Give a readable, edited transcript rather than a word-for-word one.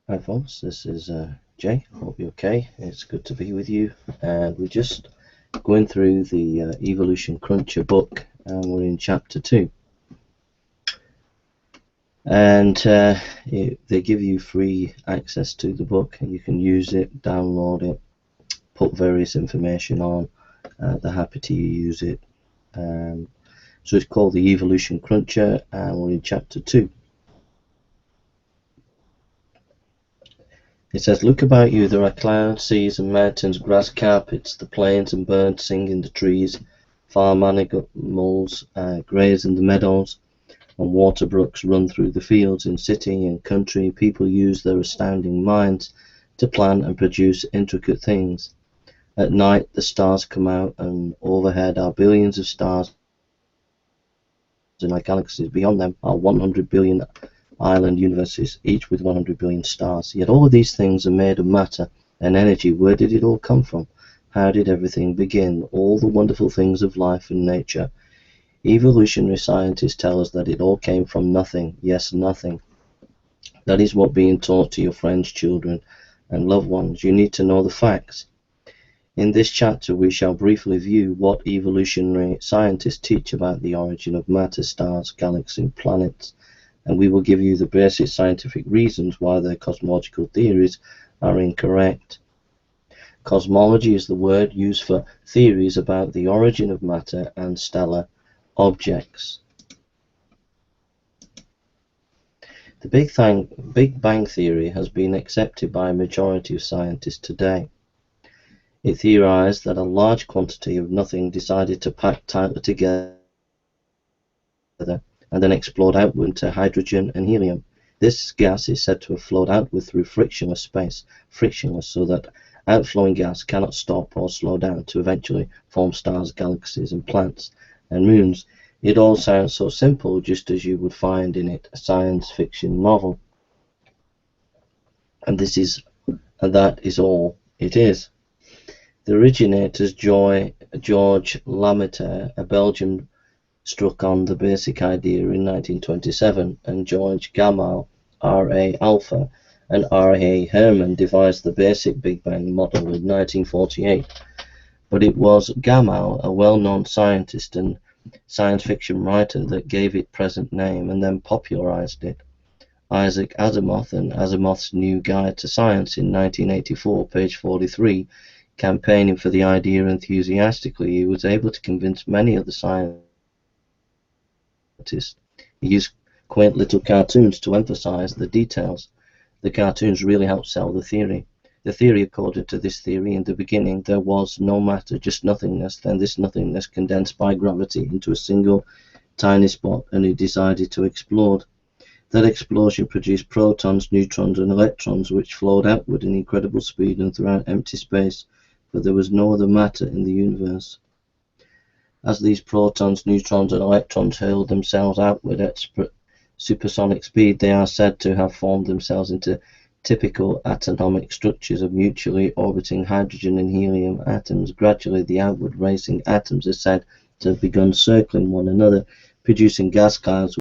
Hi folks, this is Jay. Hope you're okay. It's good to be with you. And we're just going through the Evolution Cruncher book, and we're in chapter 2. And they give you free access to the book, and you can use it, download it, put various information on. They're happy to use it. So it's called the Evolution Cruncher, and we're in chapter 2. It says, look about you, there are clouds, seas and mountains, grass carpets, the plains and birds sing in the trees, farm animals graze in the meadows, and water brooks run through the fields. In city and country, people use their astounding minds to plan and produce intricate things. At night, the stars come out, and overhead are billions of stars, and our galaxies beyond them are 100 billion island universes, each with 100 billion stars. Yet all of these things are made of matter and energy. Where did it all come from? How did everything begin? All the wonderful things of life and nature. Evolutionary scientists tell us that it all came from nothing. Yes, nothing. That is what being taught to your friends, children, and loved ones. You need to know the facts. In this chapter, we shall briefly view what evolutionary scientists teach about the origin of matter, stars, galaxies, planets, and we will give you the basic scientific reasons why their cosmological theories are incorrect. Cosmology is the word used for theories about the origin of matter and stellar objects. The Big Bang Theory has been accepted by a majority of scientists today. It theorized that a large quantity of nothing decided to pack tightly together and then explode outward into hydrogen and helium. This gas is said to have flowed outward through frictionless space, so that outflowing gas cannot stop or slow down to eventually form stars, galaxies, and planets and moons. It all sounds so simple, just as you would find in it a science fiction novel. And that is all it is. The originators, George Lemaître, a Belgian, struck on the basic idea in 1927, and George Gamow, R.A. Alpha, and R.A. Herman devised the basic Big Bang model in 1948. But it was Gamow, a well-known scientist and science fiction writer, that gave it present name and then popularized it. Isaac Asimov, in Asimov's New Guide to Science in 1984, page 43, campaigning for the idea enthusiastically, he was able to convince many of the scientists. He used quaint little cartoons to emphasize the details. The cartoons really helped sell the theory. The theory, according to this theory, in the beginning there was no matter, just nothingness. Then this nothingness condensed by gravity into a single tiny spot, and it decided to explode. That explosion produced protons, neutrons, and electrons, which flowed outward in incredible speed and throughout empty space, but there was no other matter in the universe. As these protons, neutrons, and electrons hurled themselves outward at supersonic speed, they are said to have formed themselves into typical atomic structures of mutually orbiting hydrogen and helium atoms. Gradually, the outward racing atoms are said to have begun circling one another, producing gas clouds